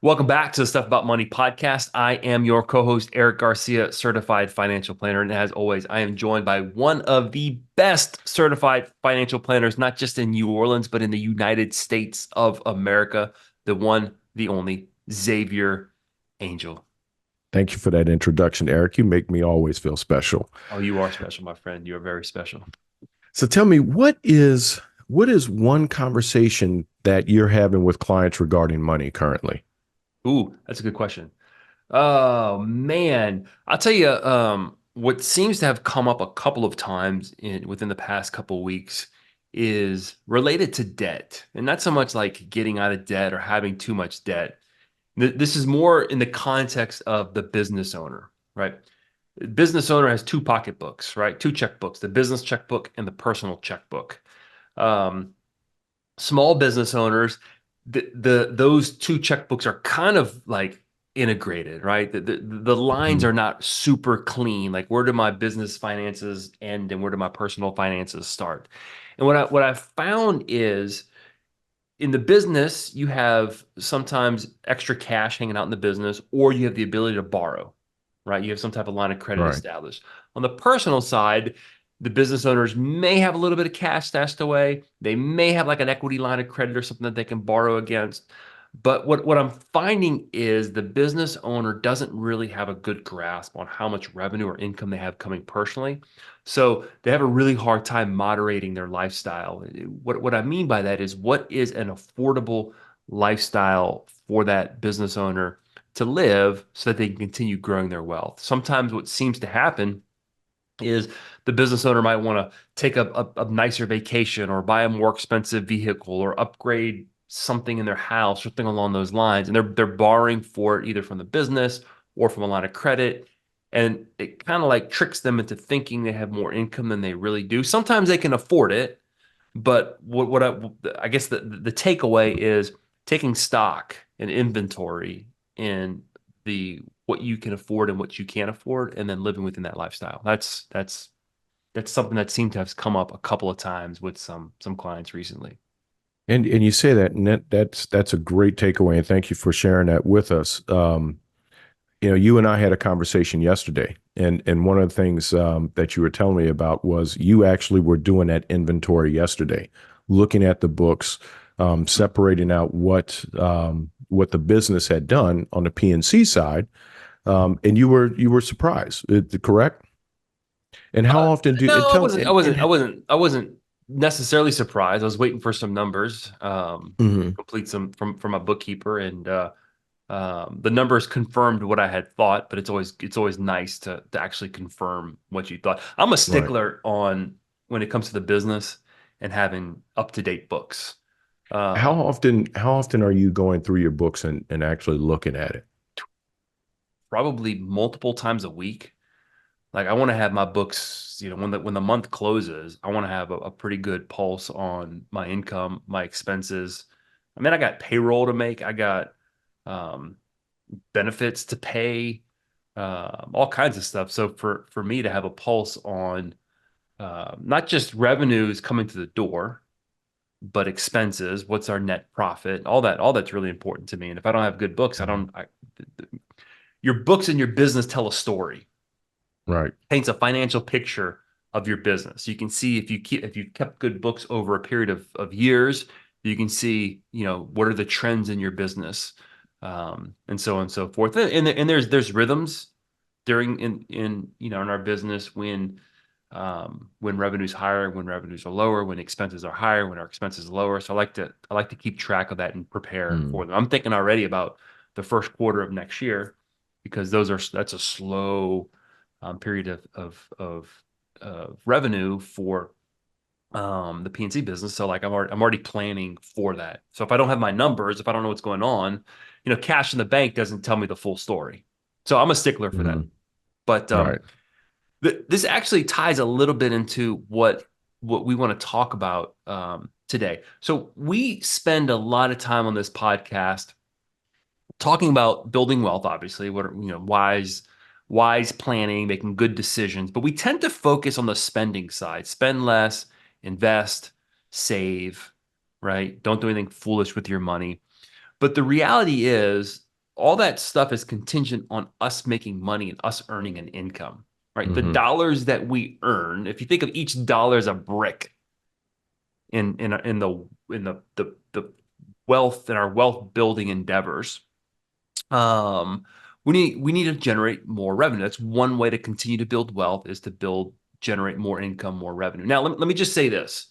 Welcome back to the Stuff About Money podcast. I am your co-host, Erik Garcia, certified financial planner. And as always, I am joined by one of the best certified financial planners, not just in New Orleans, but in the United States of America, the one, the only, Xavier Angel. Thank you for that introduction, Erik. You make me always feel special. Oh, you are special, my friend. You are very special. So tell me, what is one conversation that you're having with clients regarding money currently? Ooh, that's a good question. Oh man, I'll tell you, what seems to have come up a couple of times within the past couple of weeks is related to debt, and not so much like getting out of debt or having too much debt. This is more in the context of the business owner, right? The business owner has two pocketbooks, right? Two checkbooks, the business checkbook and the personal checkbook. Um, Small business owners, those two checkbooks are kind of like integrated, right? The lines Mhm. are not super clean. Like, where do my business finances end and where do my personal finances start? And what I found is, in the business, you have sometimes extra cash hanging out in the business, or you have the ability to borrow, right? You have some type of line of credit Right. established. On the personal side, the business owners may have a little bit of cash stashed away. They may have like an equity line of credit or something that they can borrow against. But what I'm finding is the business owner doesn't really have a good grasp on how much revenue or income they have coming personally. So they have a really hard time moderating their lifestyle. What I mean by that is, what is an affordable lifestyle for that business owner to live so that they can continue growing their wealth? Sometimes what seems to happen is the business owner might want to take a nicer vacation or buy a more expensive vehicle or upgrade something in their house, something along those lines. And they're borrowing for it either from the business or from a line of credit. And it kind of like tricks them into thinking they have more income than they really do. Sometimes they can afford it, but I guess the takeaway is taking stock and inventory in the what you can afford and what you can't afford, and then living within that lifestyle. That's something that seemed to have come up a couple of times with some clients recently. And you say that, and that's a great takeaway, and thank you for sharing that with us. You and I had a conversation yesterday, and one of the things that you were telling me about was you actually were doing that inventory yesterday, looking at the books, separating out what the business had done on the PNC side, and you were surprised, correct? And how often do and No, I tell wasn't. I wasn't. I wasn't. I wasn't necessarily surprised. I was waiting for some numbers, Mhm. complete some from my bookkeeper, and the numbers confirmed what I had thought. But it's always nice to actually confirm what you thought. I'm a Right. stickler on when it comes to the business and having up to date books. How Um, often how often are you going through your books and actually looking at it? Probably multiple times a week. Like, I want to have my books, when the month closes, I want to have a pretty good pulse on my income, my expenses. I mean, I got payroll to make, I got um, benefits to pay, all kinds of stuff. So for me to have a pulse on not just revenues coming to the door, but expenses, what's our net profit, all that's really important to me. And if I don't have good books, I Mhm. don't. Your books and your business tell a story, Right. paints a financial picture of your business. You can see if you kept good books over a period of years, you can see, what are the trends in your business, and so on and so forth. And there's rhythms during in our business when revenue's higher, when revenues are lower, when expenses are higher, when our expenses are lower. So I like to keep track of that and prepare Mm. for them. I'm thinking already about the first quarter of next year, because that's a slow period of revenue for the PNC business. So, like, I'm already planning for that. So if I don't have my numbers, if I don't know what's going on, cash in the bank doesn't tell me the full story. So I'm a stickler for that. Mhm. But Right. this actually ties a little bit into what we want to talk about today. So we spend a lot of time on this podcast talking about building wealth, obviously, what are, wise planning, making good decisions, but we tend to focus on the spending side. Spend less, invest, save, right? Don't do anything foolish with your money. But the reality is all that stuff is contingent on us making money and us earning an income, right? The Hmm. dollars that we earn, if you think of each dollar as a brick in the wealth and our wealth building endeavors, um, we need to generate more revenue. That's one way to continue to build wealth is to generate more income, more revenue. Now, let me just say this.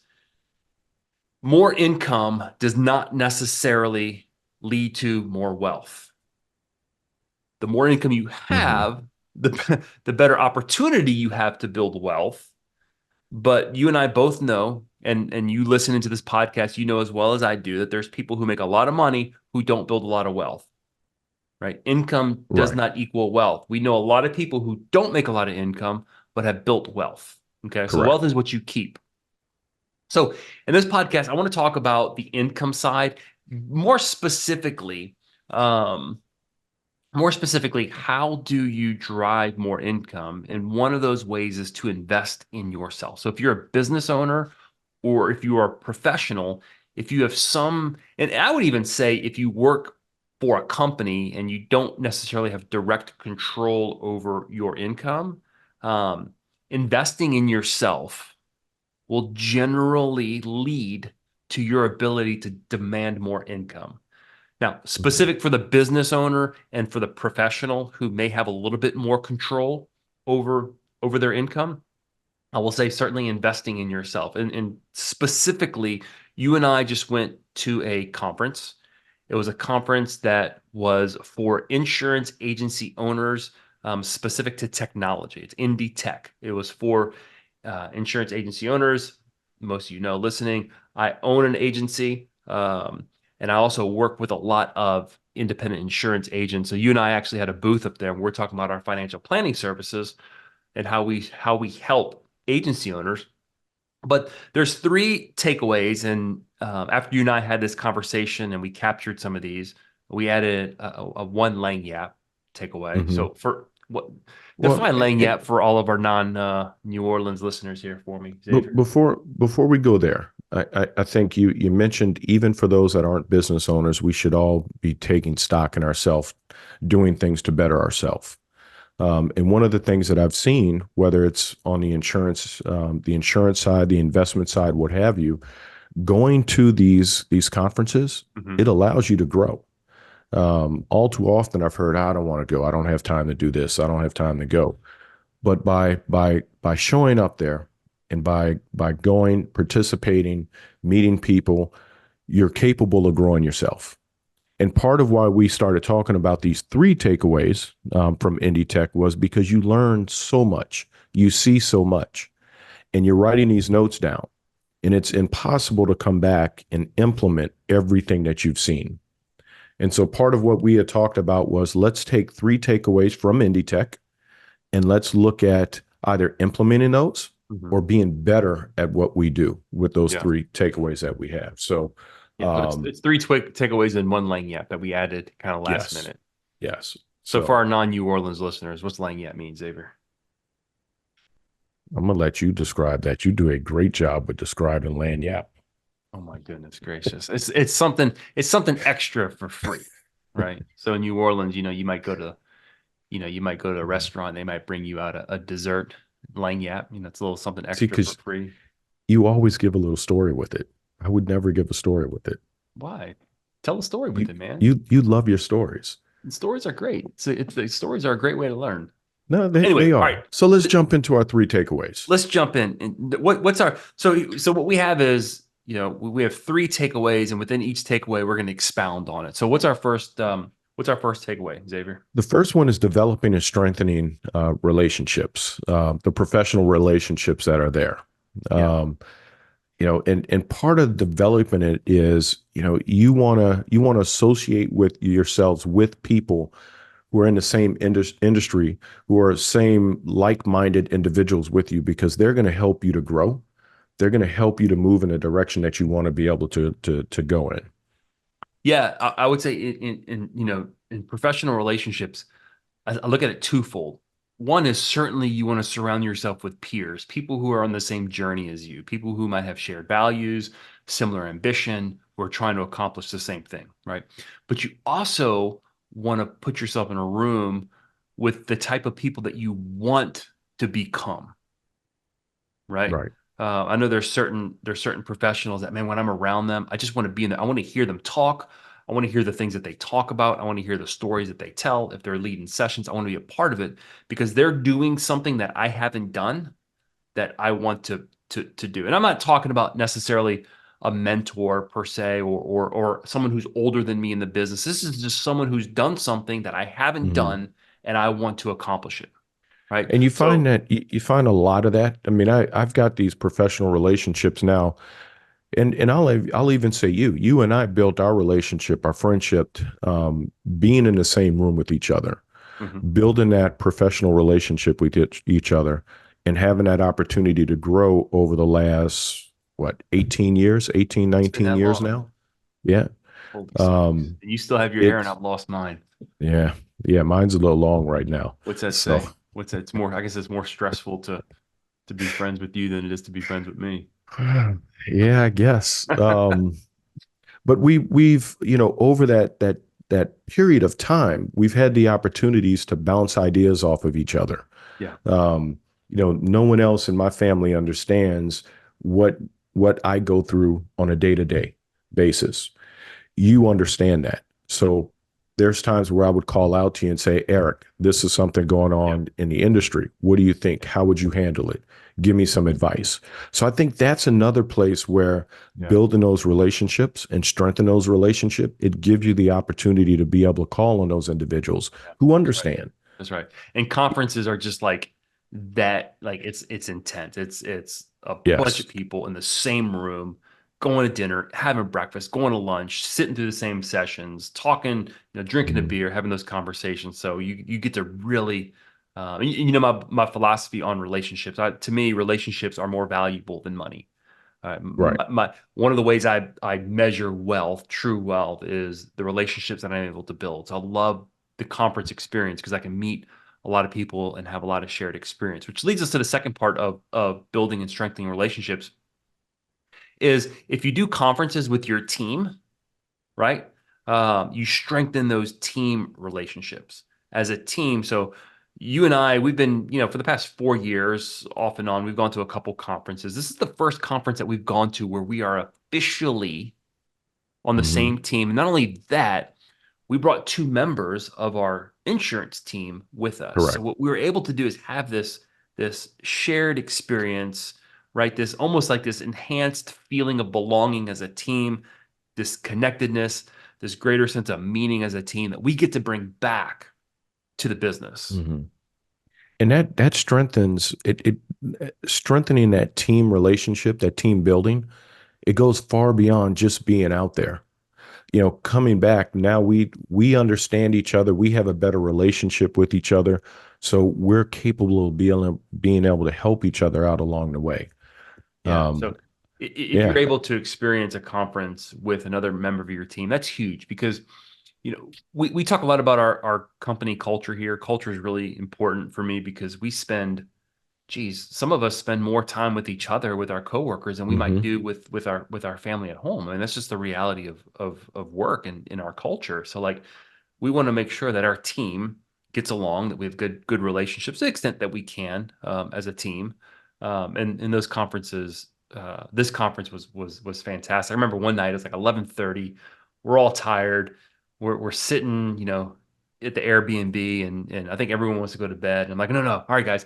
More income does not necessarily lead to more wealth. The more income you Hmm. have, the better opportunity you have to build wealth. But you and I both know, and you listening to this podcast, you know as well as I do that there's people who make a lot of money who don't build a lot of wealth, right? Income does Right. not equal wealth. We know a lot of people who don't make a lot of income but have built wealth. Okay, so Correct. wealth is what you keep. So in this podcast, I want to talk about the income side, more specifically. Um, More specifically, how do you drive more income? And one of those ways is to invest in yourself. So if you're a business owner or if you are a professional, if you have some, and I would even say if you work for a company and you don't necessarily have direct control over your income, um, investing in yourself will generally lead to your ability to demand more income. Now, Mhm. specific for the business owner and for the professional who may have a little bit more control over over their income, I will say certainly investing in yourself. And specifically, you and I just went to a conference. It was a conference that was for insurance agency owners, specific to technology. It's IndieTech. It was for insurance agency owners. Most of you know listening, I own an agency, and I also work with a lot of independent insurance agents. So you and I actually had a booth up there, and we're talking about our financial planning services and how we help agency owners. But there's three takeaways, and after you and I had this conversation and we captured some of these, we added a one Lagniappe takeaway. Hmm. So for what Well, define Lagniappe for all of our non New Orleans listeners here for me, but Xavier. before we go there, I think you mentioned even for those that aren't business owners, we should all be taking stock in ourselves, doing things to better ourselves. And one of the things that I've seen, whether it's on the insurance side, the investment side, what have you, going to these conferences, Hmm. it allows you to grow. All too often, I've heard, I don't want to go. I don't have time to do this. I don't have time to go. But by showing up there and by going, participating, meeting people, you're capable of growing yourself. And part of why we started talking about these three takeaways from IndieTech was because you learn so much, you see so much, and you're writing these notes down. And it's impossible to come back and implement everything that you've seen. And so part of what we had talked about was let's take three takeaways from IndieTech and let's look at either implementing those Hmm. or being better at what we do with those Yeah. three takeaways that we have. So, Yeah. So it's three takeaways in one Lagniappe that we added kind of last yes, minute. yes. So for So our non New Orleans listeners, what's Lagniappe mean, Xavier? I'm gonna let you describe that. You do a great job with describing Lanyap. Oh my goodness gracious. It's something extra for free, right? So in New Orleans, you might go to a restaurant, they might bring you out a dessert, lagniappe, it's a little something See, extra for because free. you always give a little story with it. I would never give a story with it. Why? Tell a story with You it, man. you love your stories. And stories are great. The stories are a great way to learn. No, Anyway, they all right. are. So let's jump into our three takeaways. Let's jump in. And what's our so what we have is, we have three takeaways, and within each takeaway, we're going to expound on it. So what's our first takeaway, Xavier? The first one is developing and strengthening relationships, the professional relationships that are there. Yeah. Um, and part of developing it is, you want to associate with yourselves with people who are in the same industry, who are same like-minded individuals with you, because they're going to help you to grow. They're going to help you to move in a direction that you want to be able to go in. Yeah, I would say in professional relationships, I look at it twofold. One is certainly you want to surround yourself with peers, people who are on the same journey as you, people who might have shared values, similar ambition, who are trying to accomplish the same thing, right? But you also want to put yourself in a room with the type of people that you want to become, right? Right. I know there's certain professionals that, man, when I'm around them, I just want to be in there. I want to hear them talk. I want to hear the things that they talk about. I want to hear the stories that they tell. If they're leading sessions, I want to be a part of it because they're doing something that I haven't done that I want to do. And I'm not talking about necessarily a mentor per se or someone who's older than me in the business. This is just someone who's done something that I haven't Hmm. done and I want to accomplish it. Right. And you find So, that you find a lot of that. I mean, I've got these professional relationships now, and I'll even say you and I built our relationship, our friendship, being in the same room with each other, mhm. building that professional relationship with each other, and having that opportunity to grow over the last what 18 years, 18, It's been 19 that years long. now. Yeah. Holy smokes. Um, And you still have your hair and it's I've lost mine. yeah, yeah, mine's a little long right now. What's that So say? What's that? It's more, I guess it's more stressful to be friends with you than it is to be friends with me. yeah, I guess. But we've over that period of time, we've had the opportunities to bounce ideas off of each other. Yeah. No one else in my family understands what what I go through on a day-to-day basis. You understand that. So there's times where I would call out to you and say, Erik, this is something going Yeah. on in the industry. What do you think? How would you handle it? Give me some advice. So I think that's another place where Yeah. building those relationships and strengthen those relationships, it gives you the opportunity to be able to call on those individuals Yeah. who That's right. understand. That's right. And conferences are just like that, like it's intense. It's a bunch Yes. of people in the same room, going to dinner, having breakfast, going to lunch, sitting through the same sessions, talking, drinking a Mhm. beer, having those conversations. So you get to really my philosophy on relationships. To me, relationships are more valuable than money. Right. One of the ways I measure wealth, true wealth, is the relationships that I'm able to build. So I love the conference experience because I can meet a lot of people and have a lot of shared experience, which leads us to the second part of building and strengthening relationships is if you do conferences with your team, right? You strengthen those team relationships as a team. So you and I, we've been, for the past 4 years, off and on, we've gone to a couple conferences. This is the first conference that we've gone to where we are officially on the Hmm. same team. And not only that, we brought two members of our insurance team with us. So Correct. what we were able to do is have this shared experience, right? This almost like this enhanced feeling of belonging as a team, this connectedness, this greater sense of meaning as a team that we get to bring back to the business. Hmm. And that strengthens it, strengthening that team relationship, that team building. It goes far beyond just being out there. Coming back now, we understand each other. We have a better relationship with each other, so we're capable of being able to help each other out along the way. Yeah. So Um, if you're yeah. able to experience a conference with another member of your team, that's huge because we talk a lot about our company culture here. Culture is really important for me because we spend, geez, some of us spend more time with each other, with our coworkers, than we might Hmm. do with our family at home. I mean, that's just the reality of work and in our culture. So like we want to make sure that our team gets along, that we have good relationships to the extent that we can as a team. And in those conferences, this conference was fantastic. I remember one night it was like 11:30. We're all tired. We're sitting, at the Airbnb, and I think everyone wants to go to bed. And I'm like, no, no, all right, guys,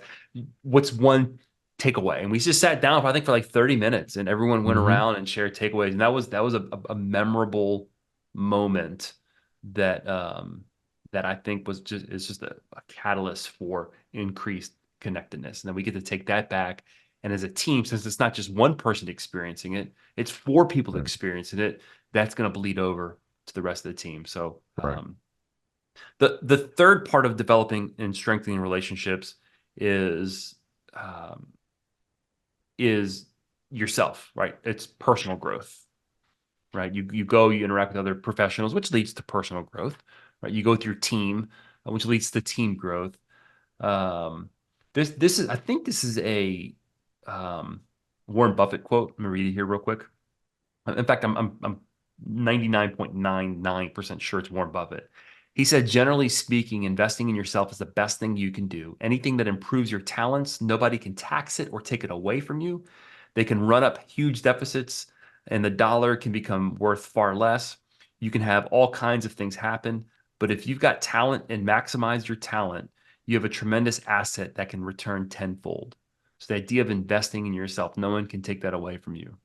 what's one takeaway? And we just sat down for I think for like 30 minutes, and everyone went Hmm. around and shared takeaways, and that was a memorable moment that I think is just a catalyst for increased connectedness. And then we get to take that back. And as a team, since it's not just one person experiencing it, it's four people Right. experiencing it. That's going to bleed over to the rest of the team. So Right. the third part of developing and strengthening relationships is um, is yourself, right? It's personal growth, right? You interact with other professionals, which leads to personal growth, right? You go with your team, which leads to team growth. Um, this is I think this is a um, Warren Buffett quote. Let me read it here real quick. In fact, I'm 99.99% sure it's Warren Buffett. He said, generally speaking, investing in yourself is the best thing you can do. Anything that improves your talents, nobody can tax it or take it away from you. They can run up huge deficits and the dollar can become worth far less. You can have all kinds of things happen. But if you've got talent and maximize your talent, you have a tremendous asset that can return tenfold. So the idea of investing in yourself, no one can take that away from you.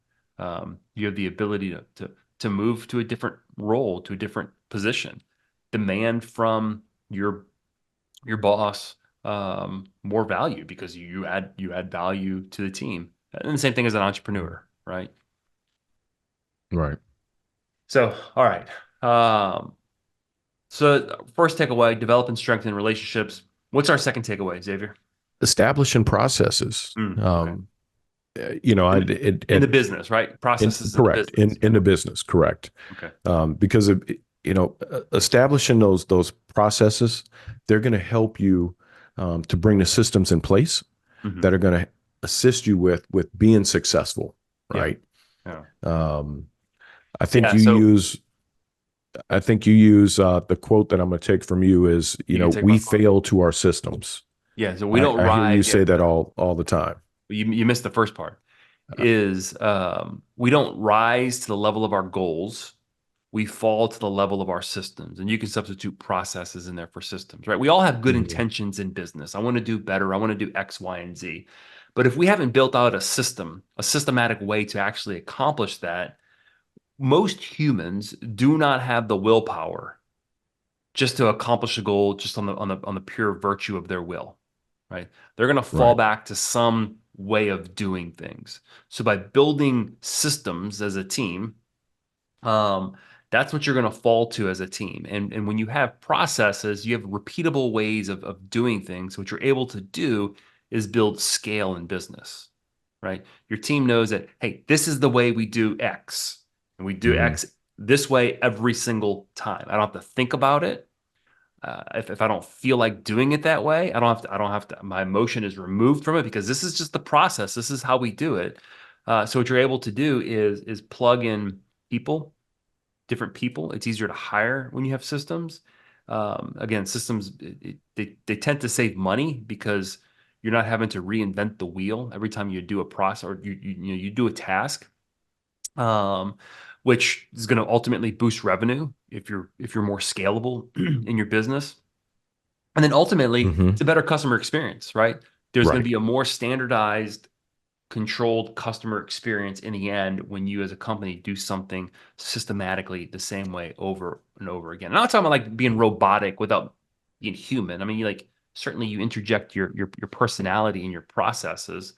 You have the ability to move to a different role, to a different position, demand from your boss more value because you add value to the team. And the same thing as an entrepreneur, right? Right. So, all right. So first takeaway, develop and strengthen relationships. What's our second takeaway, Xavier? Establishing processes. Okay. I In the business, right? Processes in the correct business. in the business, correct. Okay. Because of establishing those processes, they're going to help you to bring the systems in place Hmm. that are going to assist you with being successful, Yeah. right? Yeah. Um, I think Yeah. you So use I think you use the quote that I'm going to take from you is, you can take my we phone. fail to our systems. Yeah. So we don't I hear you rise. say Yeah. that all the time. You missed the first part. Uh, Is we don't rise to the level of our goals. We fall to the level of our systems. And you can substitute processes in there for systems, right? We all have good mhm. intentions in business. I want to do better. I want to do X, Y, and Z. But if we haven't built out a system, a systematic way to actually accomplish that, most humans do not have the willpower just to accomplish a goal just on the pure virtue of their will, right? They're going to fall Right. back to some way of doing things. So by building systems as a team, um, that's what you're going to fall to as a team. And when you have processes, you have repeatable ways of doing things. What you're able to do is build scale in business, right? Your team knows that, hey, this is the way we do X, and we do Hmm. X this way every single time. I don't have to think about it. If I don't feel like doing it that way, I don't have to, my emotion is removed from it because this is just the process. This is how we do it. So what you're able to do is plug in people, different people. It's easier to hire when you have systems. Again, systems, they tend to save money because you're not having to reinvent the wheel every time you do a process or you do a task, um, which is going to ultimately boost revenue if you're more scalable in your business. And then ultimately, Hmm. it's a better customer experience, right? There's going to Right. be a more standardized, controlled customer experience in the end when you as a company do something systematically the same way over and over again. And I'm not talking about like being robotic without being human. I mean, you like certainly you interject your personality in your processes.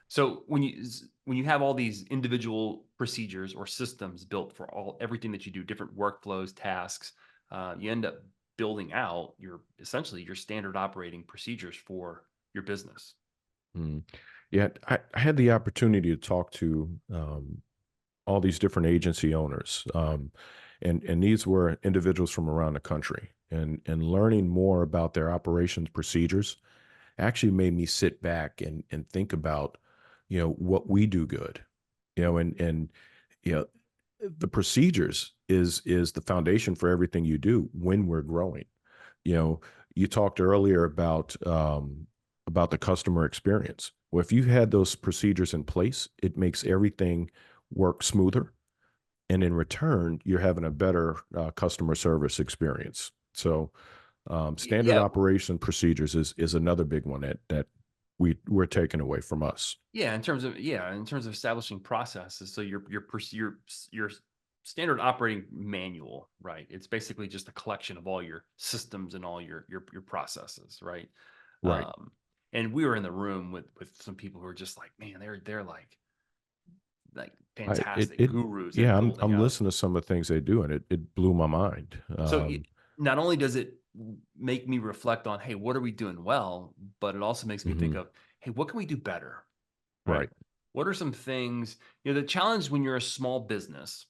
So when you have all these individual procedures or systems built for everything that you do, different workflows, tasks, you end up building out your essentially your standard operating procedures for your business. Mm. Yeah, I had the opportunity to talk to all these different agency owners, and these were individuals from around the country, and learning more about their operations procedures actually made me sit back and think about, what we do good, and you know, the procedures is the foundation for everything you do when we're growing. You know, you talked earlier about the customer experience. Well, if you had those procedures in place, it makes everything work smoother, and in return, you're having a better customer service experience. So, standard Yeah, operation procedures is another big one that we're taking away from us. in terms of establishing processes. So your standard operating manual, right? It's basically just a collection of all your systems and all your processes, right? Right. Um, and we were in the room with some people who are just like, man, they're like I it fantastic it gurus at yeah, I'm building out. listening to some of the things they do, and it blew my mind. So not only does it make me reflect on, hey, what are we doing well, but it also makes me think Mhm. of, hey, what can we do better? Right? Right. What are some things, the challenge when you're a small business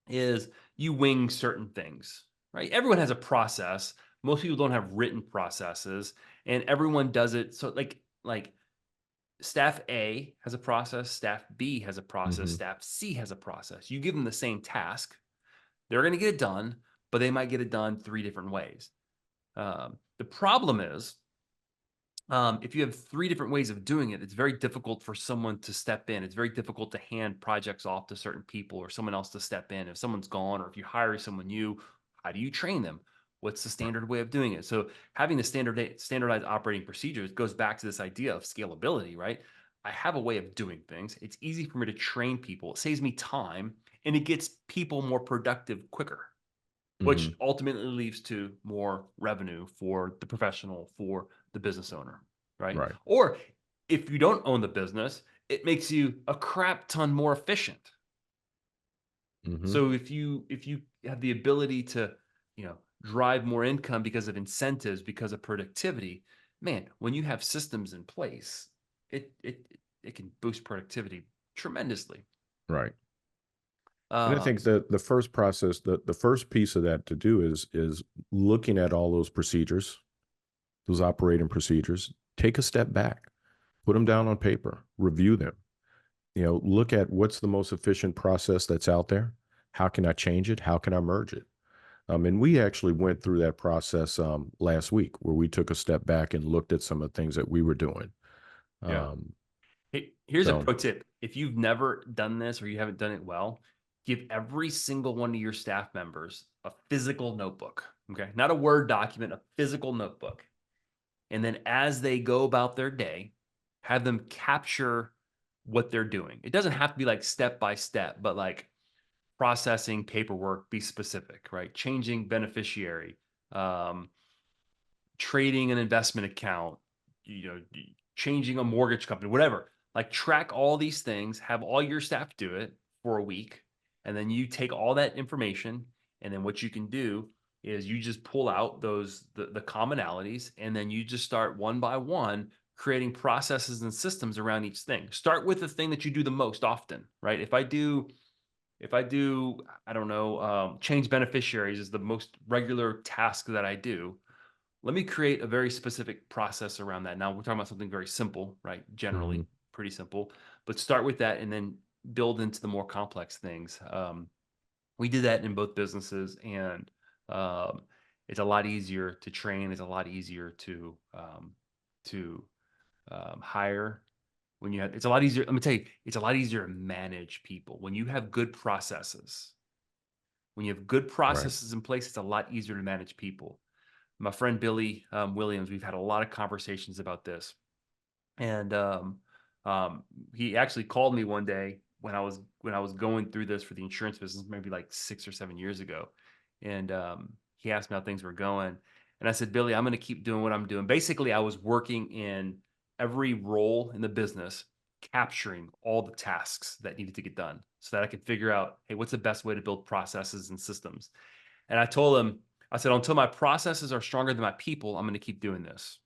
is you wing certain things, right? Everyone has a process. Most people don't have written processes, and everyone does it. So like staff A has a process, staff B has a process, Mhm. staff C has a process. You give them the same task, they're going to get it done, but they might get it done 3 different ways. The problem is, if you have 3 different ways of doing it, it's very difficult for someone to step in. It's very difficult to hand projects off to certain people or someone else to step in. If someone's gone or if you hire someone new, how do you train them? What's the standard way of doing it? So having the standardized operating procedures goes back to this idea of scalability, right? I have a way of doing things. It's easy for me to train people. It saves me time and it gets people more productive quicker, which Hmm. ultimately leads to more revenue for the professional, for the business owner, right? Right. Or if you don't own the business, it makes you a crap ton more efficient. Hmm. So if you have the ability to, drive more income because of incentives, because of productivity, man, when you have systems in place, it can boost productivity tremendously. Right. And I think Um, that the first process, the first piece of that to do is looking at all those procedures, those operating procedures, take a step back, put them down on paper, review them. Look at what's the most efficient process that's out there. How can I change it? How can I merge it? And we actually went through that process last week where we took a step back and looked at some of the things that we were doing. yeah. Um, Here's a so, pro tip. If you've never done this or you haven't done it well, give every single one of your staff members a physical notebook. Okay. Not a Word document, a physical notebook. And then as they go about their day, have them capture what they're doing. It doesn't have to be like step by step, but like processing paperwork, be specific, right? Changing beneficiary, um, trading an investment account, you know, changing a mortgage company, whatever. Like track all these things, have all your staff do it for a week, and then you take all that information, and then what you can do is you just pull out the commonalities, and then you just start one by one creating processes and systems around each thing. Start with the thing that you do the most often, right? If I do, I don't know, change beneficiaries is the most regular task that I do. Let me create a very specific process around that. Now we're talking about something very simple, right? Generally mhm, pretty simple, but start with that and then build into the more complex things. We did that in both businesses, and um, it's a lot easier to train. It's a lot easier to hire when you have. It's a lot easier. Let me tell you, it's a lot easier to manage people when you have good processes. When you have good right. processes in place, it's a lot easier to manage people. My friend Billy Williams, we've had a lot of conversations about this. And um, he actually called me one day when I was going through this for the insurance business, maybe like 6 or 7 years ago. And he asked me how things were going. And I said, Billy, I'm going to keep doing what I'm doing. Basically, I was working in every role in the business, capturing all the tasks that needed to get done so that I could figure out, hey, what's the best way to build processes and systems? And I told him, I said, until my processes are stronger than my people, I'm going to keep doing this.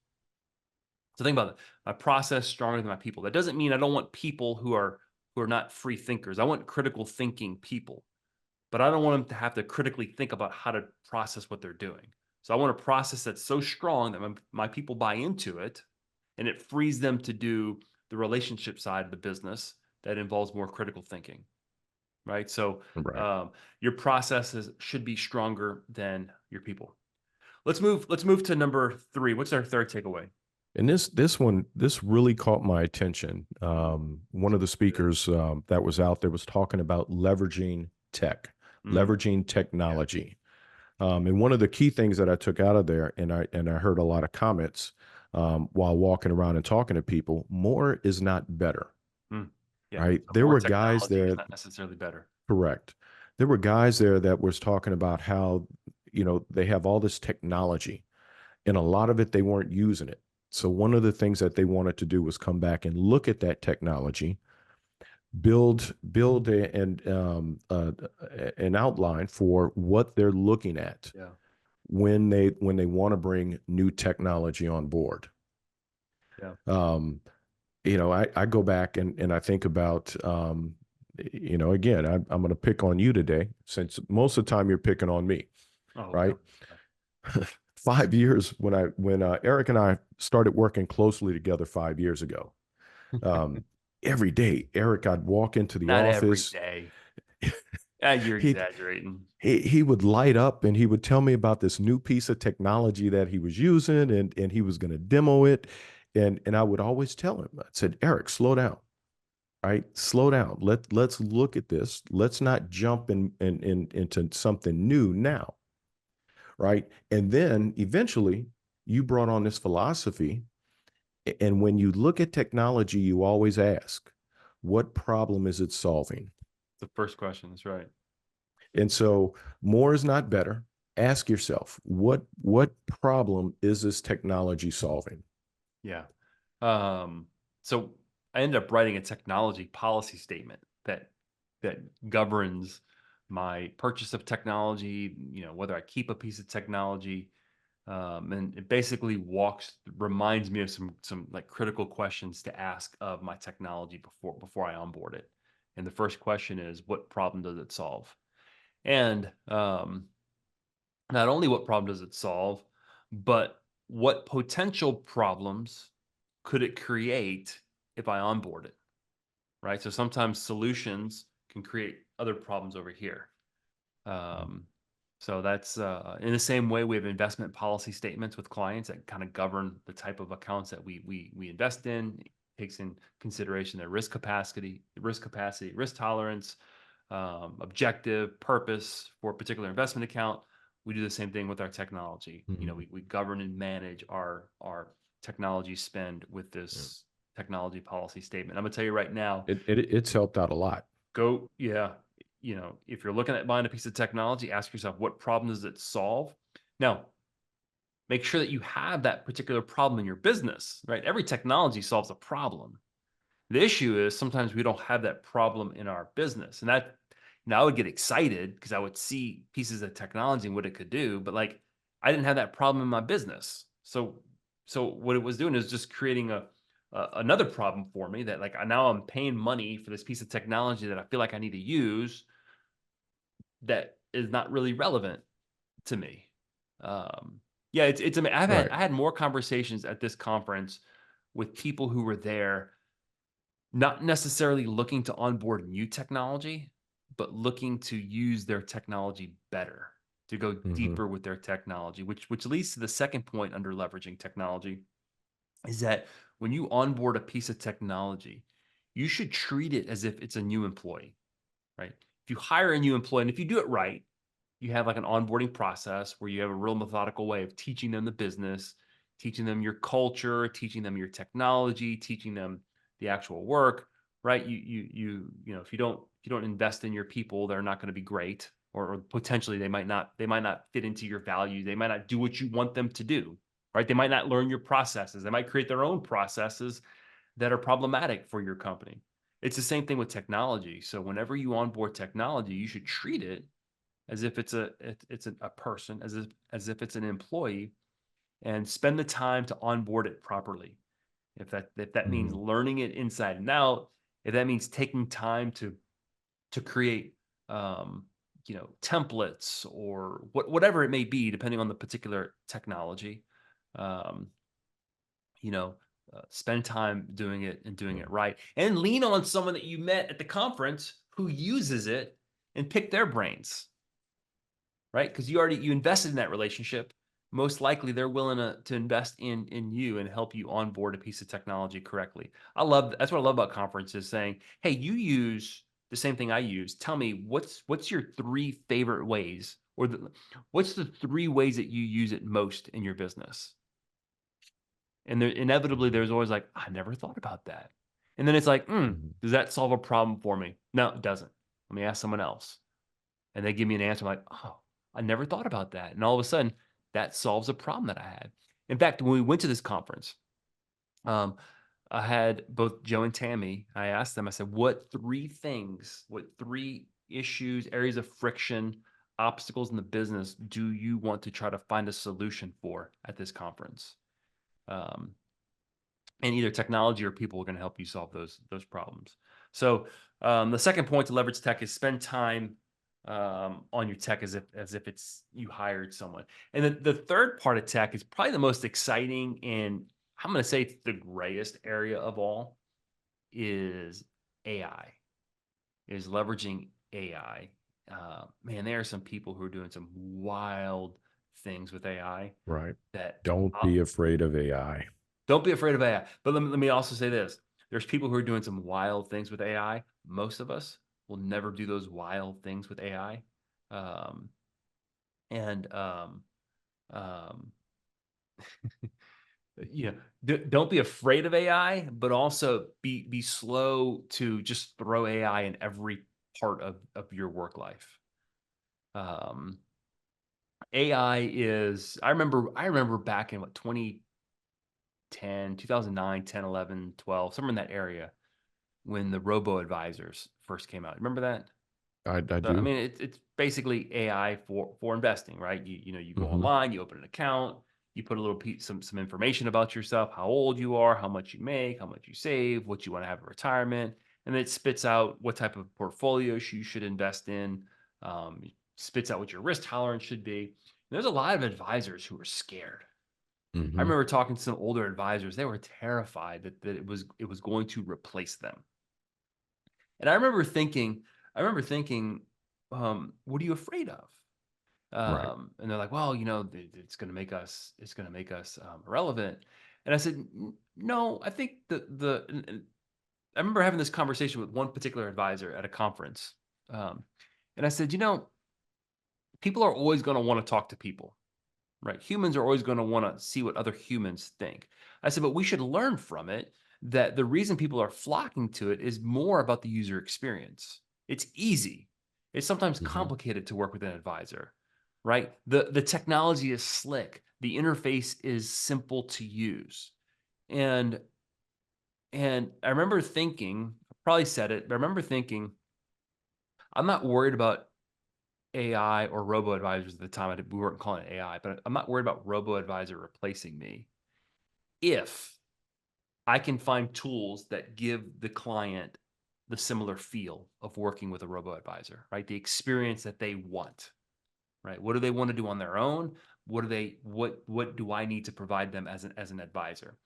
So think about it. My process stronger than my people. That doesn't mean I don't want people who are not free thinkers. I want critical thinking people, but I don't want them to have to critically think about how to process what they're doing. So I want a process that's so strong that my people buy into it and it frees them to do the relationship side of the business that involves more critical thinking, right? So Right. um, your processes should be stronger than your people. Let's move to number 3. What's our third takeaway? And this really caught my attention. One of the speakers that was out there was talking about leveraging tech, Mm, leveraging yeah, technology. And one of the key things that I took out of there, and I heard a lot of comments while walking around and talking to people, more is not better, mm, yeah. right? So There more were guys technology is there, not necessarily better. correct. There were guys there that was talking about how, they have all this technology and a lot of it they weren't using it. So one of the things that they wanted to do was come back and look at that technology, build an outline for what they're looking at Yeah, when they want to bring new technology on board. yeah. Um, I go back and I think about, again, I'm going to pick on you today since most of the time you're picking on me, Oh, right? no. 5 years when Erik and I started working closely together 5 years ago. Um, every day, Erik, I'd walk into the Not every office. day. You're He exaggerating. he would light up and he would tell me about this new piece of technology that he was using and he was going to demo it. And I would always tell him, I said, Erik, slow down. Right? Slow down. Let's look at this. Let's not jump into something new now. Right. And then eventually you brought on this philosophy. And when you look at technology, you always ask, what problem is it solving? The first question is right. And so more is not better. Ask yourself, what problem is this technology solving? Yeah. Um, so I ended up writing a technology policy statement that governs my purchase of technology, whether I keep a piece of technology. And it basically reminds me of some like critical questions to ask of my technology before I onboard it. And the first question is, what problem does it solve? And not only what problem does it solve, but what potential problems could it create if I onboard it, right? So sometimes solutions can create other problems over here. Um, so that's in the same way we have investment policy statements with clients that kind of govern the type of accounts that we invest in. It takes in consideration their risk capacity, risk tolerance, objective, purpose for a particular investment account. We do the same thing with our technology. Mhm. We govern and manage our technology spend with Yeah. this technology policy statement. I'm gonna tell you right now, It's helped out a lot. yeah, if you're looking at buying a piece of technology, ask yourself, what problem does it solve? Now, make sure that you have that particular problem in your business, right? Every technology solves a problem. The issue is sometimes we don't have that problem in our business. And that now I would get excited because I would see pieces of technology and what it could do, but like I didn't have that problem in my business. So what it was doing is just creating another problem for me that like now I'm paying money for this piece of technology that I feel like I need to use that is not really relevant to me. Yeah, it's Right. I had more conversations at this conference with people who were there not necessarily looking to onboard new technology, but looking to use their technology better, to go Hmm. deeper with their technology, which leads to the second point under leveraging technology is that when you onboard a piece of technology, you should treat it as if it's a new employee, right? If you hire a new employee, and if you do it right, you have like an onboarding process where you have a real methodical way of teaching them the business, teaching them your culture, teaching them your technology, teaching them the actual work, right? If you don't invest in your people, they're not going to be great, or potentially they might not fit into your values. They might not do what you want them to do, right? They might not learn your processes. They might create their own processes that are problematic for your company. It's the same thing with technology. So whenever you onboard technology, you should treat it as if it's a person, as if it's an employee, and spend the time to onboard it properly. If that means Hmm. learning it inside and out, if that means taking time to create templates or whatever it may be, depending on the particular technology, um, you know, spend time doing it and doing it right, and lean on someone that you met at the conference who uses it and pick their brains, right? Because you invested in that relationship. Most likely, they're willing to invest in you and help you onboard a piece of technology correctly. That's what I love about conferences. Saying, "Hey, you use the same thing I use. Tell me what's your three favorite ways, or what's the three ways that you use it most in your business?" And inevitably, there's always like, "I never thought about that," and then it's like, Hmm. "Does that solve a problem for me?" No, it doesn't. Let me ask someone else. And they give me an answer. I'm like, oh, I never thought about that. And all of a sudden, that solves a problem that I had. In fact, when we went to this conference, um, I had both Joe and Tammy. I asked them, I said, what three issues, areas of friction, obstacles in the business do you want to try to find a solution for at this conference? Um, and either technology or people are going to help you solve those problems. So the second point to leverage tech is spend time on your tech as if it's you hired someone. And the third part of tech is probably the most exciting, and I'm going to say it's the grayest area of all, is AI, is leveraging AI. man, there are some people who are doing some wild things with AI Right. that Don't be afraid of AI. don't be afraid of AI. But let me also say this. There's people who are doing some wild things with AI. Most of us will never do those wild things with AI. Um, and um, don't be afraid of AI, but also be slow to just throw AI in every part of your work life. Um, AI is, I remember back in what 2010, 2009, 10, 11, 12, somewhere in that area when the robo advisors first came out. Remember that? I So, I do. mean, it's basically AI for investing, right? You go Hmm. online, you open an account, you put a little piece, some information about yourself, how old you are, how much you make, how much you save, what you want to have in retirement, and then it spits out what type of portfolios you should invest in. Spits out what your risk tolerance should be. And there's a lot of advisors who are scared. I Hmm. remember talking to some older advisors; they were terrified that it was going to replace them. And I remember thinking, what are you afraid of? Right. And they're like, well, it's going to make us irrelevant. And I said, no, I think and I remember having this conversation with one particular advisor at a conference. Um, and I said, people are always going to want to talk to people, right? Humans are always going to want to see what other humans think. I said, but we should learn from it that the reason people are flocking to it is more about the user experience. It's easy. It's sometimes Hmm. complicated to work with an advisor, right? The technology is slick. The interface is simple to use. And I remember thinking, I probably said it, but I remember thinking, I'm not worried about AI or robo advisors at the time. We weren't calling it AI, but I'm not worried about robo advisor replacing me if I can find tools that give the client the similar feel of working with a robo advisor, right? The experience that they want, right? What do they want to do on their own? What do I need to provide them as an advisor?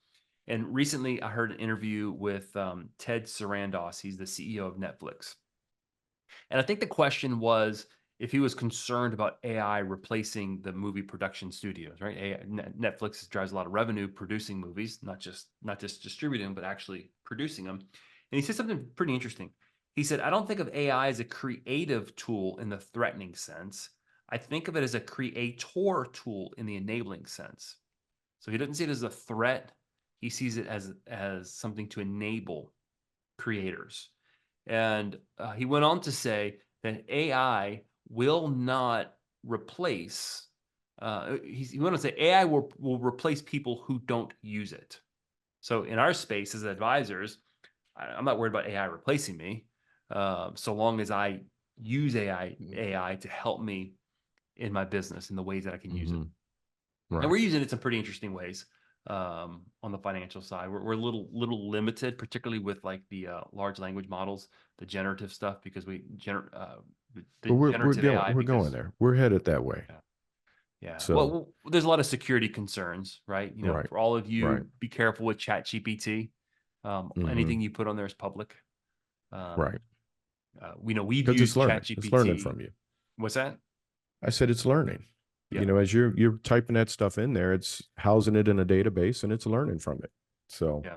And recently, I heard an interview with Ted Sarandos. He's the CEO of Netflix, and I think the question was if he was concerned about AI replacing the movie production studios, right? Netflix drives a lot of revenue producing movies, not just distributing them, but actually producing them. And he said something pretty interesting. He said, "I don't think of AI as a creative tool in the threatening sense. I think of it as a creator tool in the enabling sense." So he doesn't see it as a threat. He sees it as something to enable creators. And he went on to say that AI will not replace, he went on to say AI will replace people who don't use it. So in our space as advisors, I'm not worried about AI replacing me, so long as I use AI to help me in my business in the ways that I can use it. Hmm. And Right. we're using it in pretty interesting ways on the financial side. We're a little limited, particularly with like the large language models, the generative stuff, because the But generative AI we're going because there. We're headed that way. yeah, yeah. So There's a lot of security concerns, right? right. For all of Right. you, be careful with ChatGPT. Hmm. Anything you put on there is public. Um, Right. we know we've Because it's used learning. It's learning ChatGPT. from you. What's that? I said it's learning. Yeah, As you're typing that stuff in there, it's housing it in a database and it's learning from it. So yeah.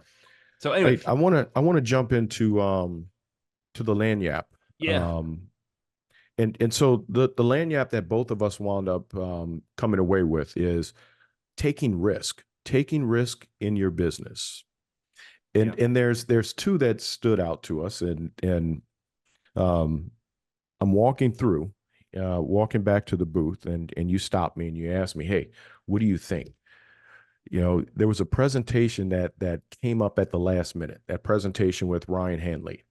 So anyway, I want to jump into to the Lanyap. yeah. Um and so the Lanyap that both of us wound up coming away with is taking risk in your business. Yeah. And there's two that stood out to us, and um I'm walking back to the booth, and you stopped me and you asked me, "Hey, what do you think?" There was a presentation that came up at the last minute. That presentation with Ryan Hanley,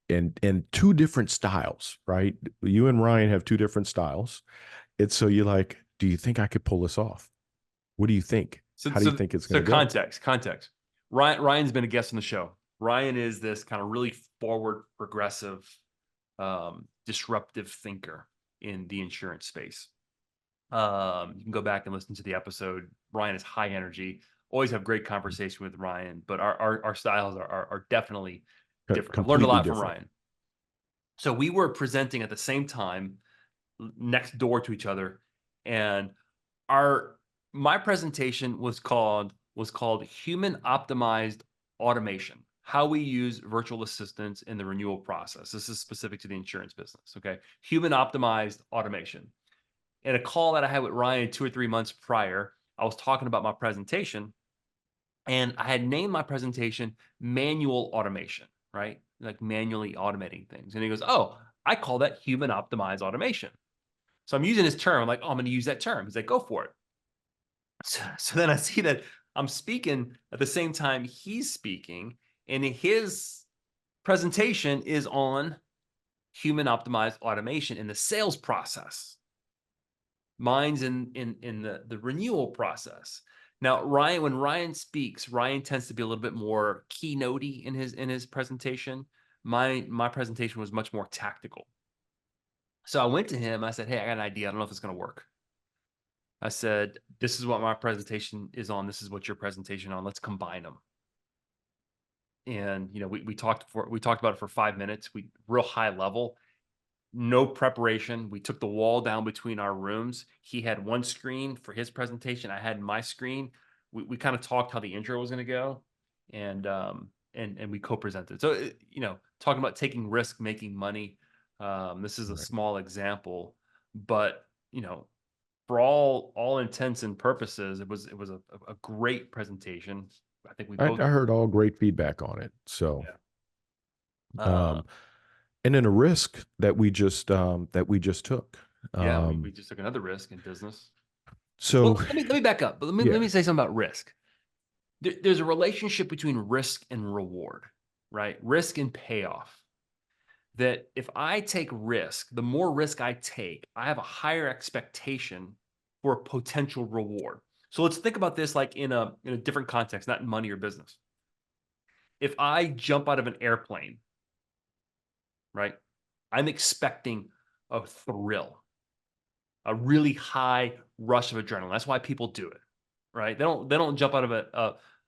and two different styles, right? You and Ryan have two different styles. It's so you're like, do you think I could pull this off? What do you think? So How do you so think it's going so to go? context. Ryan's been a guest on the show. Ryan is this kind of really forward, progressive, disruptive thinker in the insurance space. You can go back and listen to the episode. Ryan is high energy. Always have great conversation with Ryan, but our styles are definitely different. I've learned a Completely lot from different. Ryan. So we were presenting at the same time, next door to each other, and our my presentation was called Human Optimized Automation. How we use virtual assistants in the renewal process. This is specific to the insurance business. Okay. Human optimized automation. In a call that I had with Ryan 2 or 3 months prior, I was talking about my presentation, and I had named my presentation Manual Automation, right? Like manually automating things. And he goes, "Oh, I call that human optimized automation." So I'm using his term. I'm like, "Oh, I'm going to use that term." He's like, "Go for it." So then I see that I'm speaking at the same time he's speaking, and his presentation is on human optimized automation in the sales process. Mine's in the renewal process. Now, Ryan, when Ryan speaks, Ryan tends to be a little bit more keynotey in his presentation. My presentation was much more tactical. So I went to him. I said, "Hey, I got an idea. I don't know if it's going to work." I said, "This is what my presentation is on. This is what your presentation on. Let's combine them." And we talked about it for 5 minutes. We real high level, no preparation. We took the wall down between our rooms. He had one screen for his presentation. I had my screen. We kind of talked how the intro was going to go, and we co-presented. So talking about taking risk, making money. This is a Right. small example, but for all intents and purposes, it was a great presentation. I think we both. I heard all great feedback on it. So, Yeah. um, and then a risk that we just took. Yeah, we Um, just took another risk in business. so Well, let me back up. But let yeah, me say something about risk. There's a relationship between risk and reward, right? Risk and payoff. That if I take risk, the more risk I take, I have a higher expectation for a potential reward. So let's think about this like in a different context, not in money or business. If I jump out of an airplane, right? I'm expecting a thrill, a really high rush of adrenaline. That's why people do it, right? They don't jump out of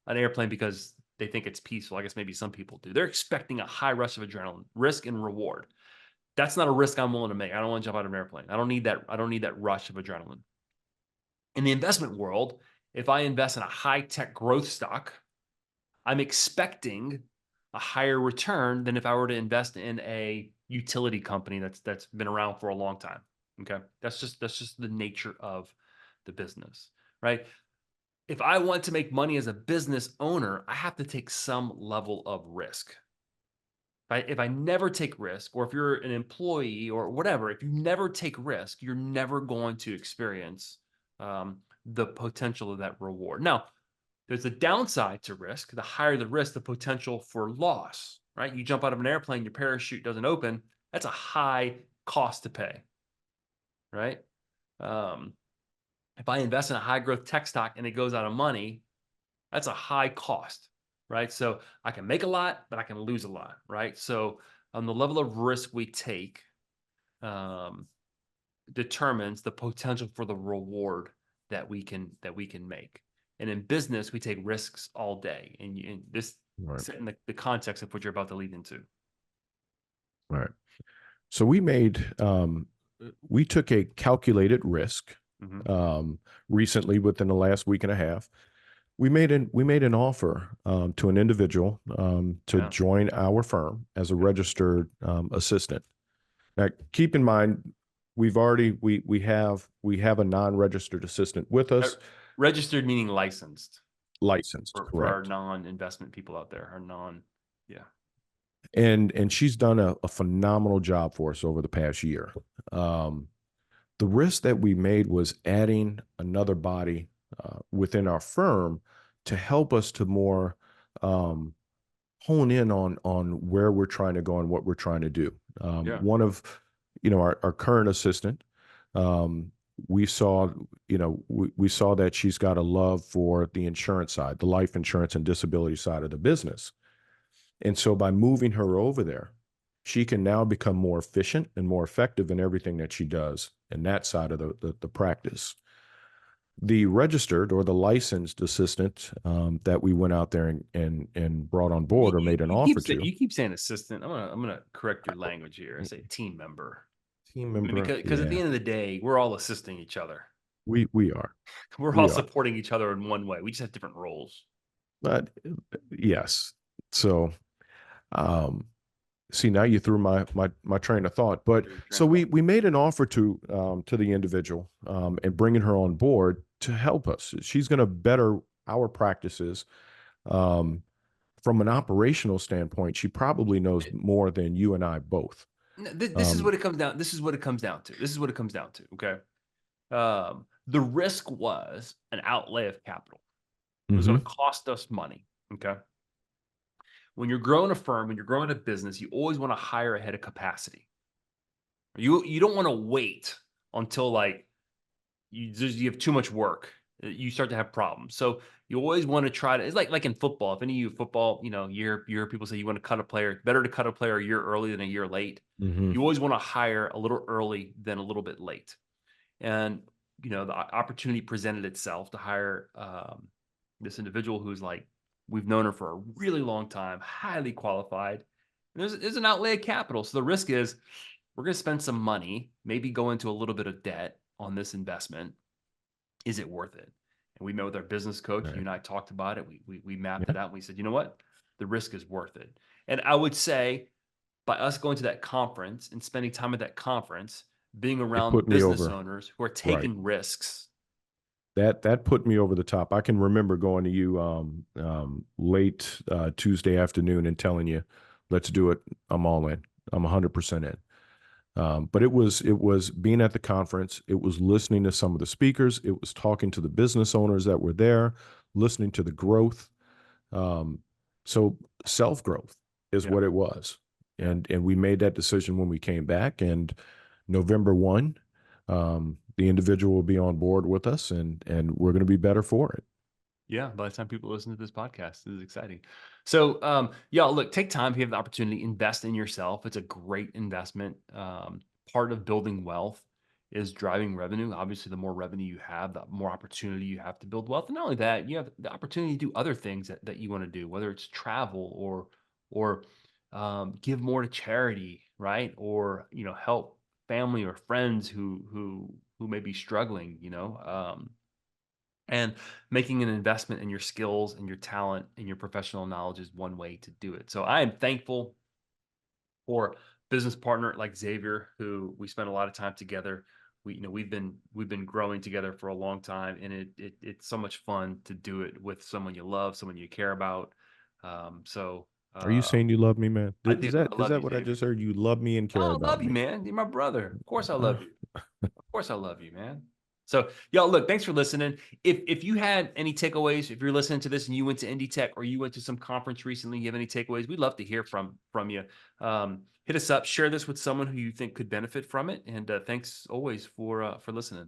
an airplane because they think it's peaceful. I guess maybe some people do. They're expecting a high rush of adrenaline, risk and reward. That's not a risk I'm willing to make. I don't want to jump out of an airplane. I don't need that. I don't need that rush of adrenaline. In the investment world, if I invest in a high tech growth stock, I'm expecting a higher return than if I were to invest in a utility company that's been around for a long time. Okay. That's just the nature of the business, right? If I want to make money as a business owner, I have to take some level of risk. If I never take risk, or if you're an employee or whatever, if you never take risk, you're never going to experience the potential of that reward. Now, there's a downside to risk. The higher the risk, the potential for loss, right? You jump out of an airplane, your parachute doesn't open. That's a high cost to pay, right? Um, if I invest in a high growth tech stock and it goes out of money, that's a high cost, right? So I can make a lot, but I can lose a lot, right? So on the level of risk we take um, determines the potential for the reward that we can make. And in business, we take risks all day, and this right, set in the context of what you're about to lead into. right. So we took a calculated risk Hmm. um, recently within the last week and a half. We made an offer to an individual to Yeah, join our firm as a yeah. registered assistant. Now, keep in mind, we have a non-registered assistant with Uh, us, Registered meaning licensed licensed, for our correct? non-investment people out there, our non, yeah, And she's done a phenomenal job for us over the past year. Um, the risk that we made was adding another body within our firm to help us to more um, hone in on where we're trying to go and what we're trying to do. yeah, One of our current assistant, um, we saw we saw that she's got a love for the insurance side, the life insurance and disability side of the business, and so by moving her over there, she can now become more efficient and more effective in everything that she does in that side of the practice. The registered or the licensed assistant that we went out there and brought on board or made an offer to, You keep saying assistant. I'm gonna correct your language here. I say team member. team I mean, member. because at the Yeah, end of the day, we're all assisting each other. we are. We're all We are. supporting each other in one way. We just have different roles. But yes. So um see, now you threw my train of thought. But Your train so of thought. we made an offer to the individual and bringing her on board to help us. She's going to better our practices. Um, from an operational standpoint, she probably knows more than you and I both. No, this is Um, what it comes down. This is what it comes down to. This is what it comes down to. Okay. The risk was an outlay of capital. It was going to mhm. cost us money. Okay. When you're growing a firm, when you're growing a business, you always want to hire ahead of capacity. You don't want to wait until like you have too much work. You start to have problems. So you always want to try to. It's like in football. If any of you football, you hear people say you want to cut a player. Better to cut a player a year early than a year late. Mhm. You always want to hire a little early than a little bit late. And the opportunity presented itself to hire this individual who's like we've known her for a really long time, highly qualified. And there's an outlay of capital, so the risk is we're going to spend some money, maybe go into a little bit of debt on this investment. Is it worth it? And we met with our business coach. You Right. and I talked about it. We mapped Yeah. it out. And we said, you know what? The risk is worth it. And I would say by us going to that conference and spending time at that conference, being It around put me business over. owners who are Right. taking risks. That put me over the top. I can remember going to you late Tuesday afternoon and telling you, "Let's do it. I'm all in. I'm 100% in." But it was being at the conference. It was listening to some of the speakers. It was talking to the business owners that were there, listening to the growth. Um, so self growth is Yeah. what it was, Yeah. and we made that decision when we came back. And November 1, the individual will be on board with us, and we're going to be better for it. Yeah, by the time people listen to this podcast, this is exciting. So, y'all, look, take time if you have the opportunity, invest in yourself. It's a great investment. Part of building wealth is driving revenue. Obviously, the more revenue you have, the more opportunity you have to build wealth. And not only that, you have the opportunity to do other things that you want to do, whether it's travel or give more to charity, right? Or help family or friends who may be struggling. And making an investment in your skills and your talent and your professional knowledge is one way to do it. So I am thankful for business partner like Xavier, who we spent a lot of time together. We've been growing together for a long time, and it's so much fun to do it with someone you love, someone you care about. So Are you saying you love me, man? I do. Is I that love you, what I Xavier. just heard? You love me and care Oh, I about love you, me. man. You're my brother. Of course I Uh, love you. Of course I love you, man. So, y'all, look, thanks for listening. If you had any takeaways, if you're listening to this and you went to IndieTech or you went to some conference recently, you have any takeaways, we'd love to hear from you. Hit us up, share this with someone who you think could benefit from it, and thanks always for listening.